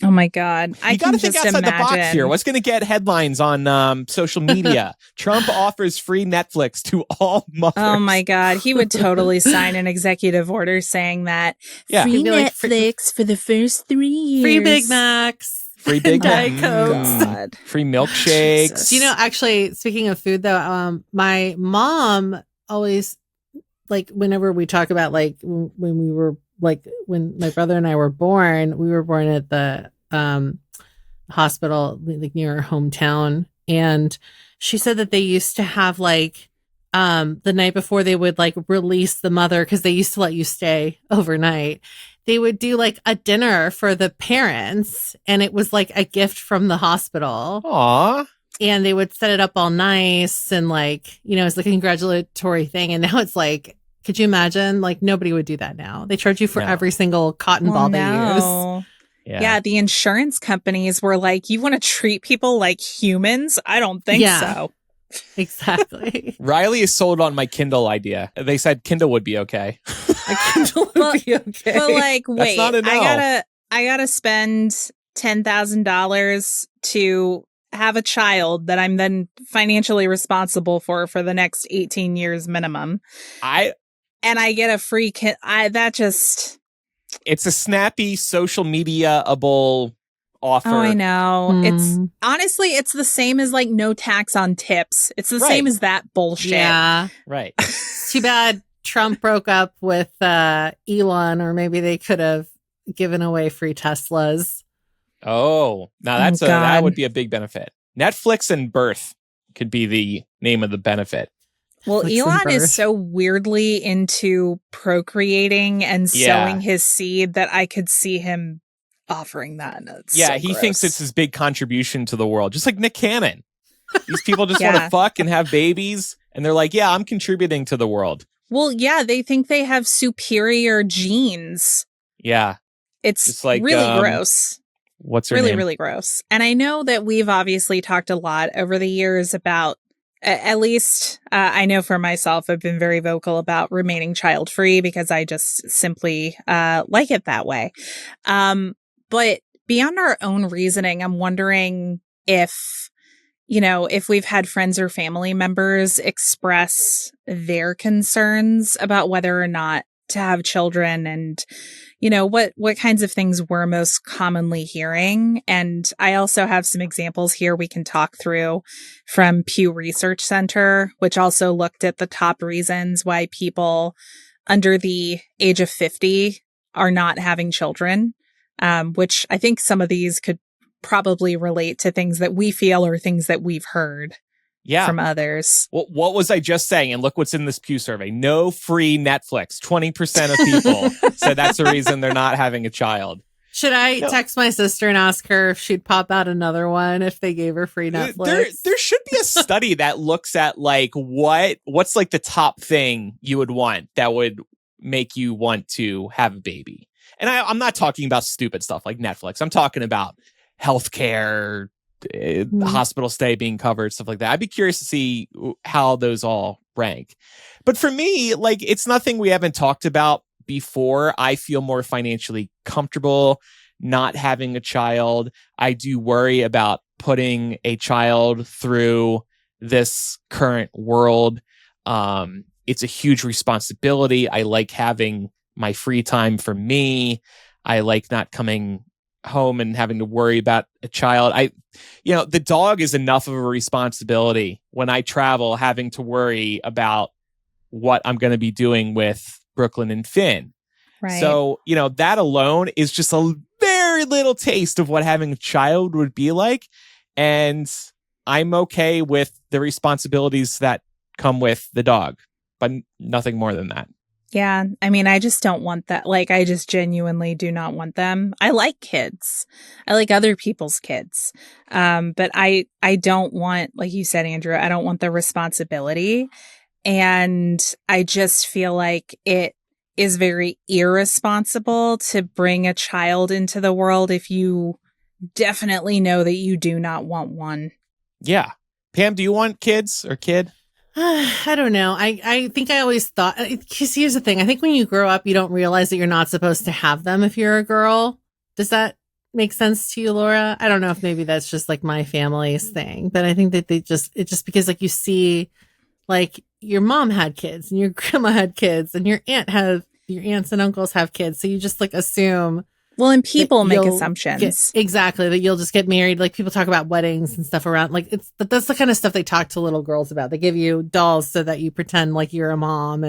Oh my God. You got to think outside the box here. What's going to get headlines on social media? Trump offers free Netflix to all mothers. Oh my God. He would totally sign an executive order saying that. Yeah. Free Netflix for the first 3 years. Free Big Macs. Free Big Diet Cokes. Free milkshakes. Jesus. Do you know, actually, speaking of food, though, my mom always, like, whenever we talk about, like, when we were, like, when my brother and I were born, we were born at the hospital, like, near our hometown. And she said that they used to have, like, the night before they would, like, release the mother, because they used to let you stay overnight. They would do, like, a dinner for the parents, and it was like a gift from the hospital. Aww. And they would set it up all nice and, like, you know, it's like a congratulatory thing. And now it's like, could you imagine? Like, nobody would do that now. They charge you for every single cotton ball they use. Yeah, the insurance companies were like, you want to treat people like humans? I don't think so. Exactly. Riley is sold on my Kindle idea. They said Kindle would be okay. A Kindle would be okay. But, like, wait, not a no. I gotta spend $10,000 to have a child that I'm then financially responsible for the next 18 years minimum. And I get a free kid. It's a snappy social media-able offer. Oh, I know. It's honestly, it's the same as, like, no tax on tips. It's the same as that bullshit. Yeah. Right. Too bad Trump broke up with Elon, or maybe they could have given away free Teslas. Oh, now that would be a big benefit. Netflix and birth could be the name of the benefit. Well, Elon is so weirdly into procreating and sowing his seed that I could see him offering that. He thinks it's his big contribution to the world, just like Nick Cannon. These people just want to fuck and have babies, and they're like, yeah, I'm contributing to the world. Well, yeah, they think they have superior genes. Yeah. It's like, really gross. What's her name? Really gross. And I know that we've obviously talked a lot over the years about, at least I know for myself, I've been very vocal about remaining child-free because I just simply like it that way. But beyond our own reasoning, I'm wondering if we've had friends or family members express their concerns about whether or not to have children, and, what kinds of things we're most commonly hearing. And I also have some examples here we can talk through from Pew Research Center, which also looked at the top reasons why people under the age of 50 are not having children, which I think some of these could probably relate to things that we feel or things that we've heard from others. What was I just saying? And look what's in this Pew survey. No free Netflix. 20% of people said that's the reason they're not having a child. Should I text my sister and ask her if she'd pop out another one if they gave her free Netflix? There should be a study that looks at, like, what's like the top thing you would want that would make you want to have a baby. And I'm not talking about stupid stuff like Netflix. I'm talking about healthcare, hospital stay being covered, stuff like that. I'd be curious to see how those all rank. But for me, like, it's nothing we haven't talked about before. I feel more financially comfortable not having a child. I do worry about putting a child through this current world. It's a huge responsibility. I like having my free time for me. I like not coming home and having to worry about a child. The dog is enough of a responsibility when I travel, having to worry about what I'm going to be doing with Brooklyn and Finn. Right. So, that alone is just a very little taste of what having a child would be like. And I'm okay with the responsibilities that come with the dog, but nothing more than that. Yeah. I mean, I just don't want that. Like, I just genuinely do not want them. I like kids. I like other people's kids. But I don't want, like you said, Andrew, I don't want the responsibility. And I just feel like it is very irresponsible to bring a child into the world if you definitely know that you do not want one. Yeah. Pam, do you want kids or kid? I don't know. I think I always thought, because here's the thing. I think when you grow up, you don't realize that you're not supposed to have them if you're a girl. Does that make sense to you, Laura? I don't know if maybe that's just like my family's thing, but I think that it's just because like you see, like your mom had kids and your grandma had kids and your aunts and uncles have kids. So you just like assume. Well, and people make assumptions. Exactly. That you'll just get married. Like people talk about weddings and stuff around. Like that's the kind of stuff they talk to little girls about. They give you dolls so that you pretend like you're a mom.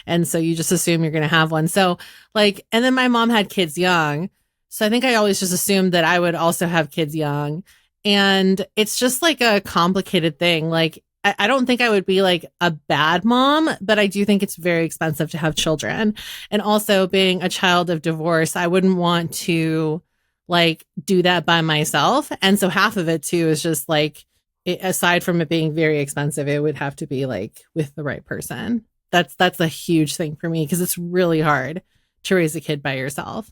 And so you just assume you're going to have one. So like, and then my mom had kids young. So I think I always just assumed that I would also have kids young. And it's just like a complicated thing. Like, I don't think I would be like a bad mom, but I do think it's very expensive to have children. And also being a child of divorce, I wouldn't want to like do that by myself. And so half of it too is just like, aside from it being very expensive, it would have to be like with the right person. That's a huge thing for me because it's really hard to raise a kid by yourself.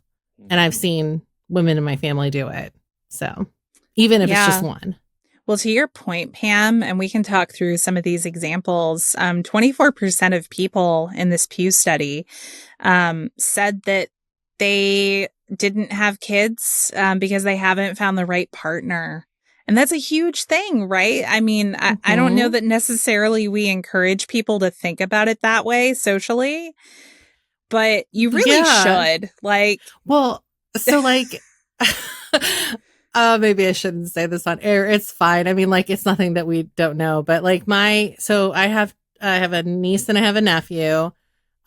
And I've seen women in my family do it. So even if it's just one. Well, to your point, Pam, and we can talk through some of these examples, 24% of people in this Pew study said that they didn't have kids because they haven't found the right partner. And that's a huge thing, right? I mean, I don't know that necessarily we encourage people to think about it that way socially, but you really should. Like, well, so like... maybe I shouldn't say this on air. It's fine. I mean, like, it's nothing that we don't know, but like so I have a niece and I have a nephew.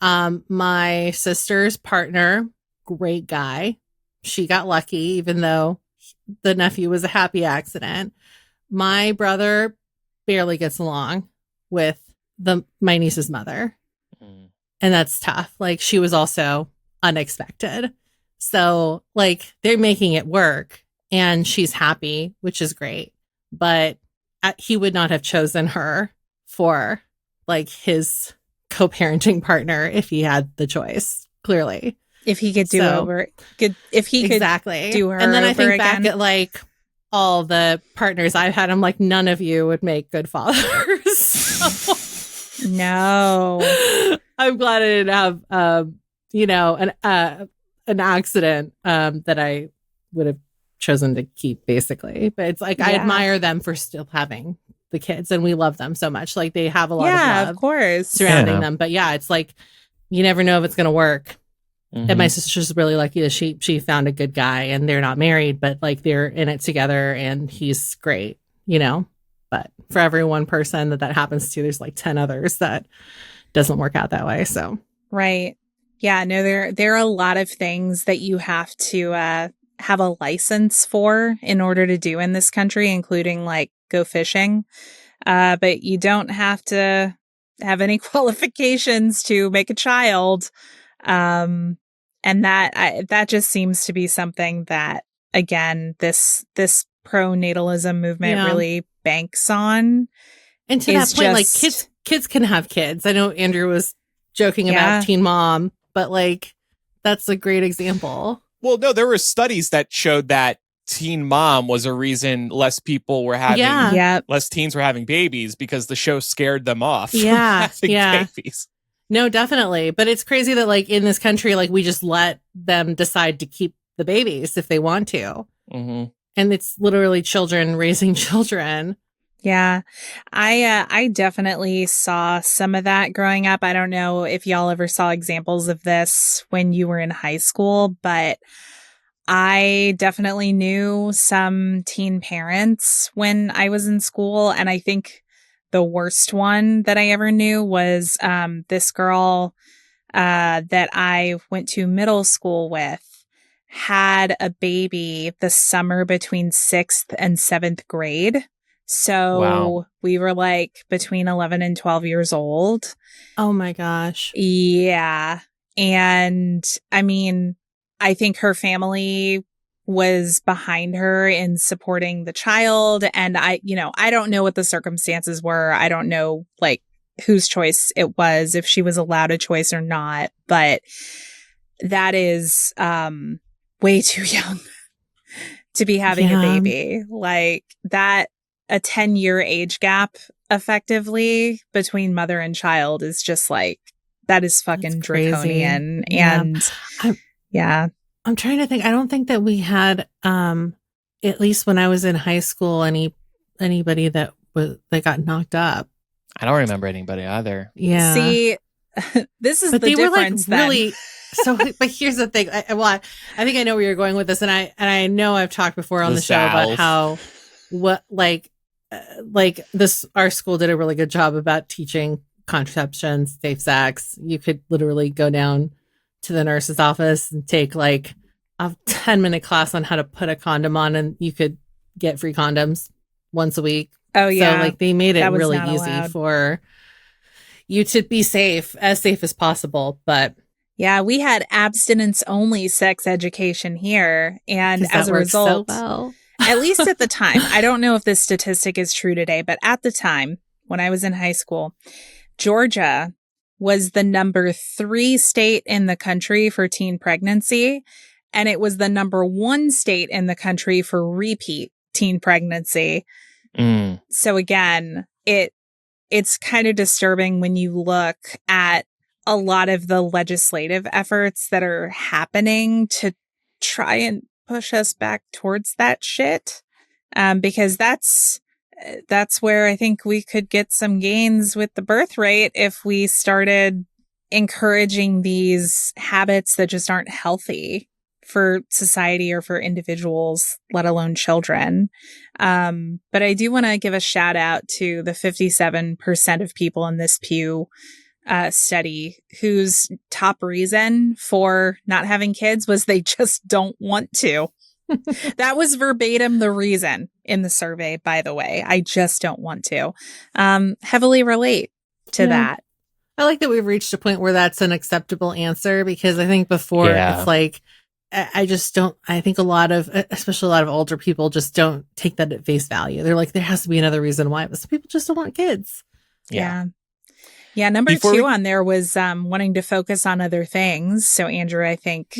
My sister's partner, great guy. She got lucky, even though the nephew was a happy accident. My brother barely gets along with my niece's mother. And that's tough. Like, she was also unexpected. So like, they're making it work. And she's happy, which is great. But he would not have chosen her for like his co-parenting partner if he had the choice, clearly. If he could do if he could do her. And then I think again. back at like all the partners I've had, I'm like, none of you would make good fathers. So, no. I'm glad I didn't have, an accident that I would have chosen to keep, basically. But it's like I admire them for still having the kids, and we love them so much. Like they have a lot of love, of course, surrounding them. But yeah, it's like you never know if it's going to work. And my sister's really lucky that she found a good guy, and they're not married, but like they're in it together, and he's great, But for every one person that happens to, there's like 10 others that doesn't work out that way. So right, yeah, no, there are a lot of things that you have to have a license for in order to do in this country, including like go fishing. But you don't have to have any qualifications to make a child. And that just seems to be something that, again, this pro-natalism movement really banks on. And to that point, like kids can have kids. I know Andrew was joking about Teen Mom, but like that's a great example. Well, no, there were studies that showed that Teen Mom was a reason less people were having, less teens were having babies because the show scared them off. Yeah, from having babies. No, definitely. But it's crazy that like in this country, like we just let them decide to keep the babies if they want to. And it's literally children raising children. Yeah, I definitely saw some of that growing up. I don't know if y'all ever saw examples of this when you were in high school, but I definitely knew some teen parents when I was in school. And I think the worst one that I ever knew was this girl that I went to middle school with had a baby the summer between 6th and 7th grade. So we were like between 11 and 12 years old. Oh my gosh. Yeah. And I mean, I think her family was behind her in supporting the child. And I don't know what the circumstances were. I don't know like whose choice it was, if she was allowed a choice or not. But that is way too young to be having a baby. Like that, a 10-year age gap effectively between mother and child is just like, that is fucking draconian. And I'm trying to think. I don't think that we had, at least when I was in high school, anybody that got knocked up. I don't remember anybody either. Yeah. See, this is the difference. Were like really. So, but here's the thing. I think I know where you're going with this, and I know I've talked before on the show about how our school did a really good job about teaching contraception, safe sex. You could literally go down to the nurse's office and take like a 10-minute class on how to put a condom on, and you could get free condoms once a week. Oh yeah. So like they made it really easy for you to be safe as possible. But yeah, we had abstinence only sex education here. And as a result, at least at the time, I don't know if this statistic is true today, but at the time when I was in high school, Georgia was the number 3 state in the country for teen pregnancy. And it was the number 1 state in the country for repeat teen pregnancy. So again, it's kind of disturbing when you look at a lot of the legislative efforts that are happening to try and push us back towards that shit. Because that's where I think we could get some gains with the birth rate if we started encouraging these habits that just aren't healthy for society or for individuals, let alone children. But I do want to give a shout out to the 57% of people in this Pew study whose top reason for not having kids was they just don't want to. That was verbatim the reason in the survey, by the way. I just don't want to. Heavily relate to that. I like that we've reached a point where that's an acceptable answer, because I think before it's like, I think a lot of, especially a lot of older people, just don't take that at face value. They're like, there has to be another reason why, but some people just don't want kids. Yeah. Number 2 on there was wanting to focus on other things. So Andrew, I think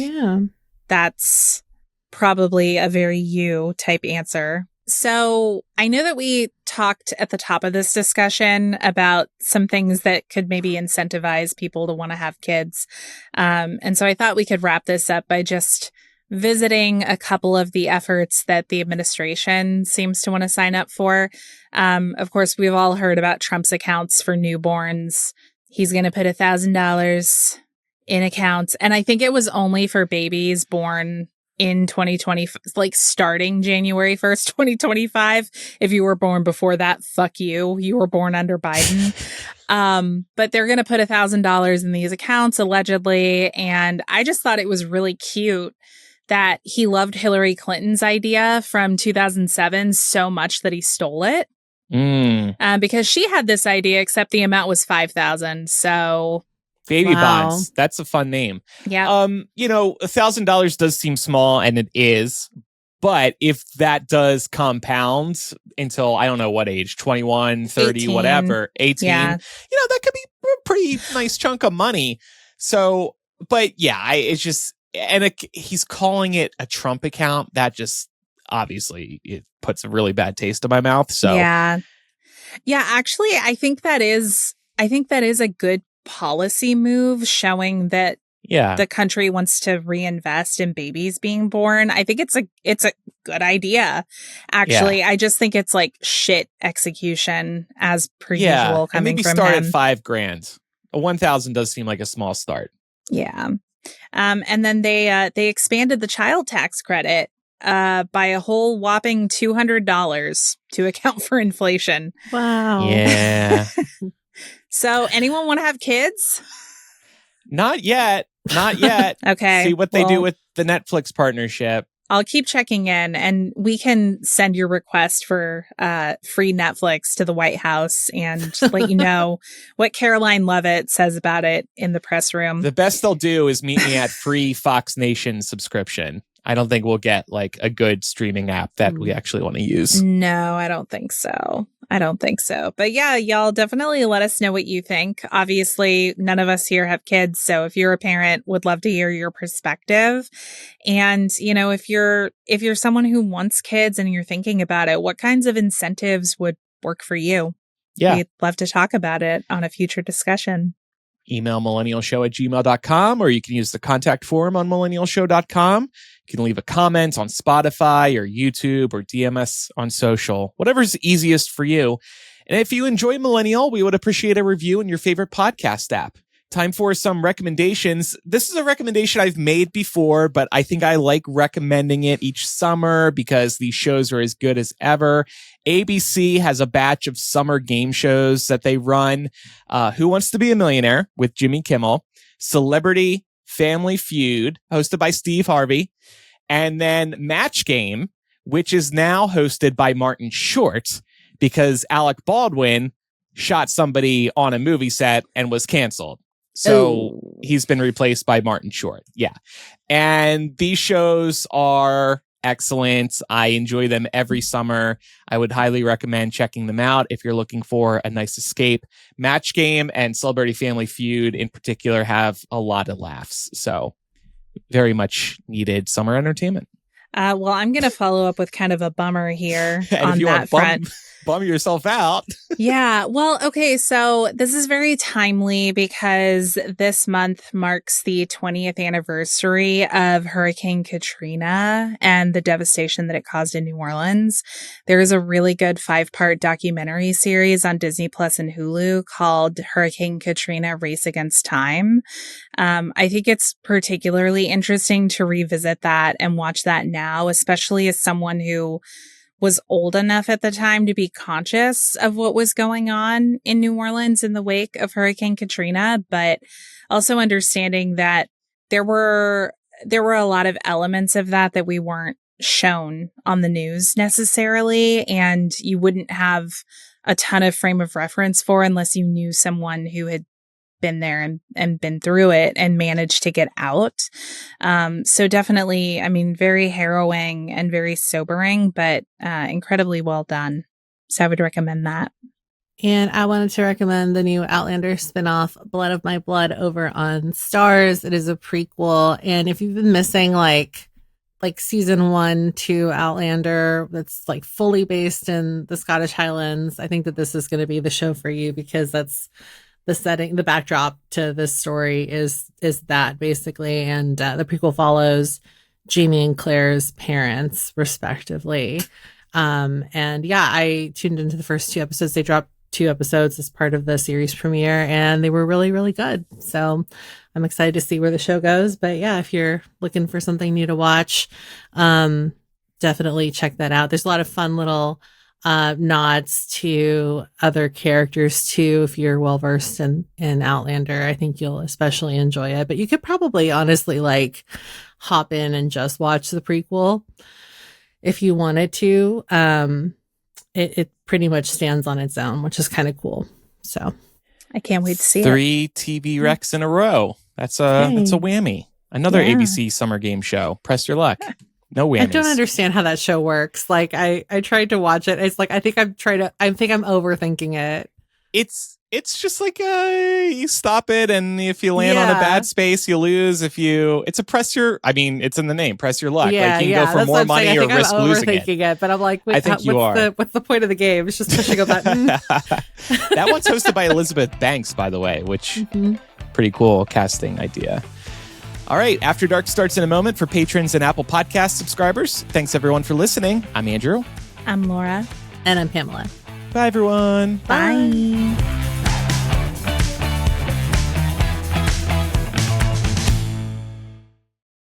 that's probably a very you type answer. So I know that we talked at the top of this discussion about some things that could maybe incentivize people to want to have kids. And so I thought we could wrap this up by just visiting a couple of the efforts that the administration seems to want to sign up for. Of course, we've all heard about Trump's accounts for newborns. He's going to put $1,000 in accounts. And I think it was only for babies born in 2020, like starting January 1st, 2025. If you were born before that, fuck you. You were born under Biden. But they're going to put $1,000 in these accounts, allegedly. And I just thought it was really cute that he loved Hillary Clinton's idea from 2007 so much that he stole it. Because she had this idea, except the amount was $5,000. So Baby bonds. That's a fun name. Yeah. $1,000 does seem small, and it is. But if that does compound until, I don't know what age, 21, 30, 18. Whatever, 18, that could be a pretty nice chunk of money. So, but yeah, it's just, and he's calling it a Trump account. That just, obviously, it puts a really bad taste in my mouth. So yeah, actually, I think that is a good policy move, showing that the country wants to reinvest in babies being born. I think it's a good idea. Actually, I just think it's like shit execution as per usual coming from him. Maybe start at $5,000. A 1,000 does seem like a small start. Yeah. And then they expanded the child tax credit by a whole whopping $200 to account for inflation. Wow. Yeah. So anyone want to have kids? Not yet. Okay. See what they do with the Netflix partnership. I'll keep checking in, and we can send your request for free Netflix to the White House and let you know what Caroline Leavitt says about it in the press room. The best they'll do is meet me at free Fox Nation subscription. I don't think we'll get like a good streaming app that we actually want to use. No, I don't think so. But yeah, y'all definitely let us know what you think. Obviously, none of us here have kids. So if you're a parent, would love to hear your perspective. And, you know, if you're someone who wants kids and you're thinking about it, what kinds of incentives would work for you? Yeah. We'd love to talk about it on a future discussion. Email millennialshow@gmail.com, or you can use the contact form on millennialshow.com. You can leave a comment on Spotify or YouTube or DM us on social, whatever's easiest for you. And if you enjoy Millennial, we would appreciate a review in your favorite podcast app. Time for some recommendations. This is a recommendation I've made before, but I think I like recommending it each summer because these shows are as good as ever. ABC has a batch of summer game shows that they run. Who Wants to Be a Millionaire with Jimmy Kimmel, Celebrity Family Feud, hosted by Steve Harvey, and then Match Game, which is now hosted by Martin Short because Alec Baldwin shot somebody on a movie set and was canceled. So he's been replaced by Martin Short. Yeah. And these shows are excellent. I enjoy them every summer. I would highly recommend checking them out if you're looking for a nice escape. Match Game and Celebrity Family Feud in particular have a lot of laughs. So very much needed summer entertainment. Well, I'm going to follow up with kind of a bummer here and on if you that front. Bum yourself out. Yeah. Well, okay. So this is very timely because this month marks the 20th anniversary of Hurricane Katrina and the devastation that it caused in New Orleans. There is a really good 5-part documentary series on Disney Plus and Hulu called Hurricane Katrina: Race Against Time. I think it's particularly interesting to revisit that and watch that now, especially as someone who was old enough at the time to be conscious of what was going on in New Orleans in the wake of Hurricane Katrina, but also understanding that there were a lot of elements of that we weren't shown on the news necessarily, and you wouldn't have a ton of frame of reference for unless you knew someone who had been there and been through it and managed to get out. So definitely, I mean, very harrowing and very sobering, but incredibly well done. So I would recommend that. And I wanted to recommend the new Outlander spinoff, Blood of My Blood, over on Starz. It is a prequel. And if you've been missing like season 1 to Outlander, that's like fully based in the Scottish Highlands, I think that this is going to be the show for you because that's the setting, the backdrop to this story is that basically. And the prequel follows Jamie and Claire's parents respectively. And yeah, I tuned into the first 2 episodes. They dropped 2 episodes as part of the series premiere and they were really, really good. So I'm excited to see where the show goes. But yeah, if you're looking for something new to watch, definitely check that out. There's a lot of fun little nods to other characters too. If you're well versed in Outlander, I think you'll especially enjoy it. But you could probably honestly like hop in and just watch the prequel if you wanted to. It pretty much stands on its own, which is kind of cool. So I can't wait to see 3 TV recs in a row. That's a whammy. Another ABC summer game show. Press your luck. No whammies. I don't understand how that show works. Like I tried to watch it. It's like I think I'm overthinking it. It's just like you stop it, and if you land on a bad space, you lose. It's in the name, press your luck. Yeah, like you can go for more money or risk losing it. But I'm like, I think you are. What's the point of the game? It's just pushing a button. That one's hosted by Elizabeth Banks, by the way, which pretty cool casting idea. All right, After Dark starts in a moment for patrons and Apple Podcast subscribers. Thanks, everyone, for listening. I'm Andrew. I'm Laura. And I'm Pamela. Bye, everyone. Bye.